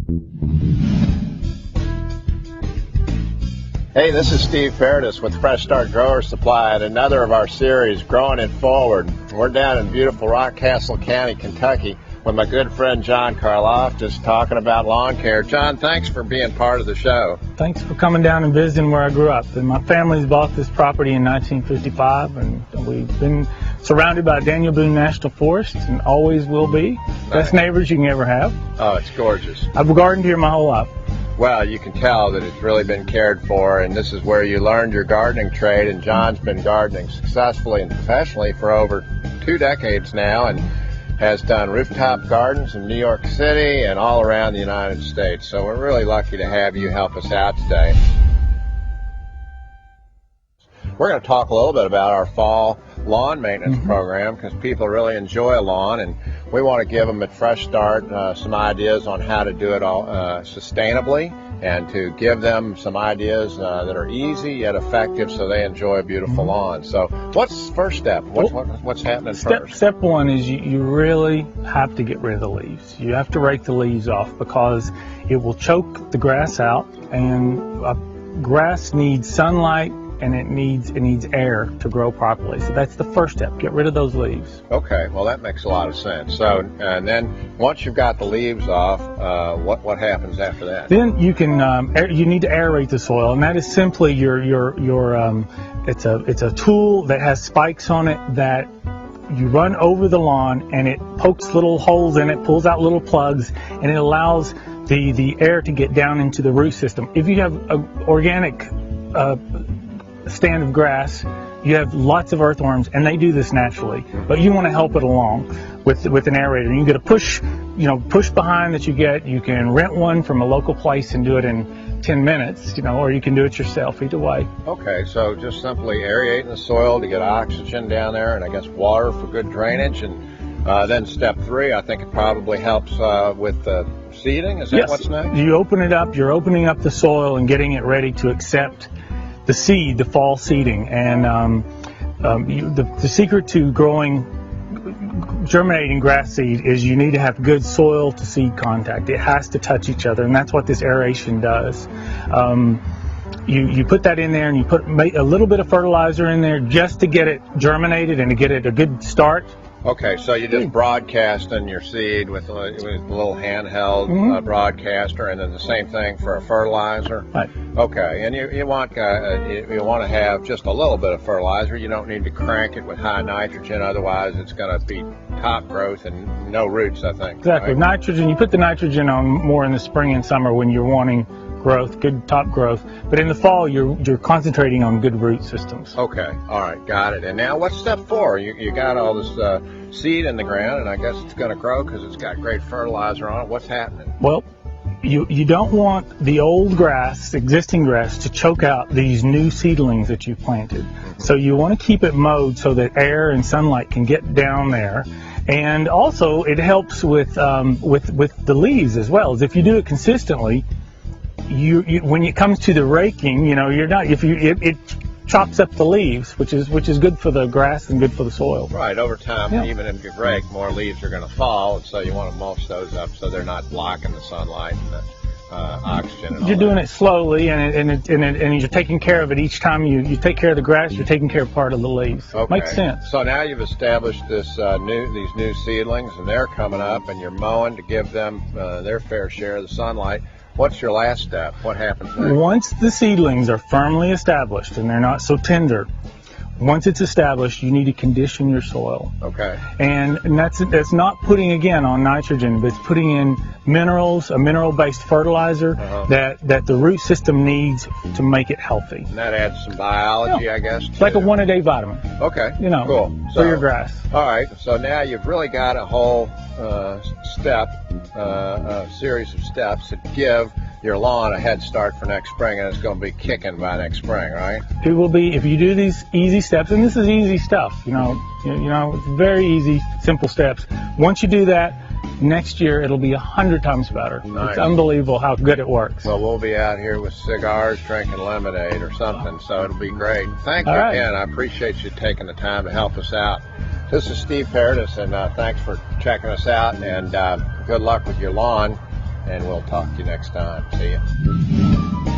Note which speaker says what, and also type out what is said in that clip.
Speaker 1: Hey, this is Steve Paradis with Fresh Start Grower Supply and another of our series, Growing It Forward. We're down in beautiful Rockcastle County, Kentucky with my good friend John Karloff, just talking about lawn care. John, thanks for being part of the show.
Speaker 2: Thanks for coming down and visiting where I grew up. And my family's bought this property in 1955, and we've been surrounded by Daniel Boone National Forest and always will be. Best neighbors you can ever have.
Speaker 1: Oh, it's gorgeous.
Speaker 2: I've gardened here my whole life.
Speaker 1: Well, you can tell that it's really been cared for, and this is where you learned your gardening trade, and John's been gardening successfully and professionally for over 2 decades now and has done rooftop gardens in New York City and all around the United States. So we're really lucky to have you help us out today. We're going to talk a little bit about our fall lawn maintenance program, because people really enjoy a lawn, and we want to give them at Fresh Start some ideas on how to do it all sustainably, and to give them some ideas that are easy yet effective so they enjoy a beautiful lawn. So what's the first step? What's happening first?
Speaker 2: Step one is you really have to get rid of the leaves. You have to rake the leaves off, because it will choke the grass out, and grass needs sunlight, and it needs air to grow properly. So that's the first step. Get rid of those leaves.
Speaker 1: Okay, well that makes a lot of sense. So, and then once you've got the leaves off, what happens after that?
Speaker 2: Then you can you need to aerate the soil, and that is simply it's a tool that has spikes on it that you run over the lawn, and it pokes little holes in it, pulls out little plugs, and it allows the air to get down into the root system. If you have an organic stand of grass, you have lots of earthworms, and they do this naturally, but you want to help it along with an aerator. You get a push behind that you get. You can rent one from a local place and do it in 10 minutes, or you can do it yourself. Either way.
Speaker 1: Okay, so just simply aerating the soil to get oxygen down there, and I guess water for good drainage, and then step 3, I think it probably helps with the seeding. Is that
Speaker 2: Yes.
Speaker 1: What's next?
Speaker 2: You open it up. You're opening up the soil and getting it ready to accept the seed, the fall seeding. And the secret to germinating grass seed is you need to have good soil to seed contact. It has to touch each other, and that's what this aeration does. You put that in there, and you put a little bit of fertilizer in there just to get it germinated and to get it a good start.
Speaker 1: Okay, so you just broadcasting your seed with a little handheld broadcaster, and then the same thing for a fertilizer.
Speaker 2: Right.
Speaker 1: Okay, and you want to have just a little bit of fertilizer. You don't need to crank it with high nitrogen, otherwise it's going to be top growth and no roots, I think.
Speaker 2: Exactly.
Speaker 1: Right?
Speaker 2: Nitrogen. You put the nitrogen on more in the spring and summer when you're wanting growth, good top growth, but in the fall you're concentrating on good root systems.
Speaker 1: Okay, all right, got it. And now what's step 4? You got all this seed in the ground, and I guess it's going to grow because it's got great fertilizer on it. What's happening?
Speaker 2: Well, you don't want the old grass, existing grass, to choke out these new seedlings that you've planted. So you want to keep it mowed so that air and sunlight can get down there. And also it helps with the leaves as well. As if you do it consistently, you when it comes to the raking, you're not, it chops up the leaves, which is good for the grass and good for the soil.
Speaker 1: Right, over time, even if you rake, more leaves are going to fall, and so you want to mulch those up so they're not blocking the sunlight and the oxygen. And
Speaker 2: you're doing it slowly, and you're taking care of it each time you take care of the grass. You're taking care of part of the leaves.
Speaker 1: Okay.
Speaker 2: Makes sense.
Speaker 1: So now you've established these new seedlings, and they're coming up, and you're mowing to give them their fair share of the sunlight. What's your last step? What happens next?
Speaker 2: Once the seedlings are firmly established and they're not so tender, once it's established, you need to condition your soil.
Speaker 1: Okay.
Speaker 2: And that's not putting again on nitrogen, but it's putting in minerals, a mineral-based fertilizer that the root system needs to make it healthy.
Speaker 1: And that adds some biology, I guess.
Speaker 2: It's like a 1-a-day vitamin.
Speaker 1: Okay.
Speaker 2: Cool. For your grass.
Speaker 1: All right. So now you've really got a whole series of steps that give your lawn a head start for next spring, and it's going to be kicking by next spring, right?
Speaker 2: It will be, if you do these easy steps, and this is easy stuff, it's very easy, simple steps. Once you do that, next year it'll be 100 times better.
Speaker 1: Nice.
Speaker 2: It's unbelievable how good it works.
Speaker 1: Well, we'll be out here with cigars, drinking lemonade or something, so it'll be great. Thank you again. I appreciate you taking the time to help us out. This is Steve Paradis, and thanks for checking us out, and good luck with your lawn. and we'll talk to you next time. See ya.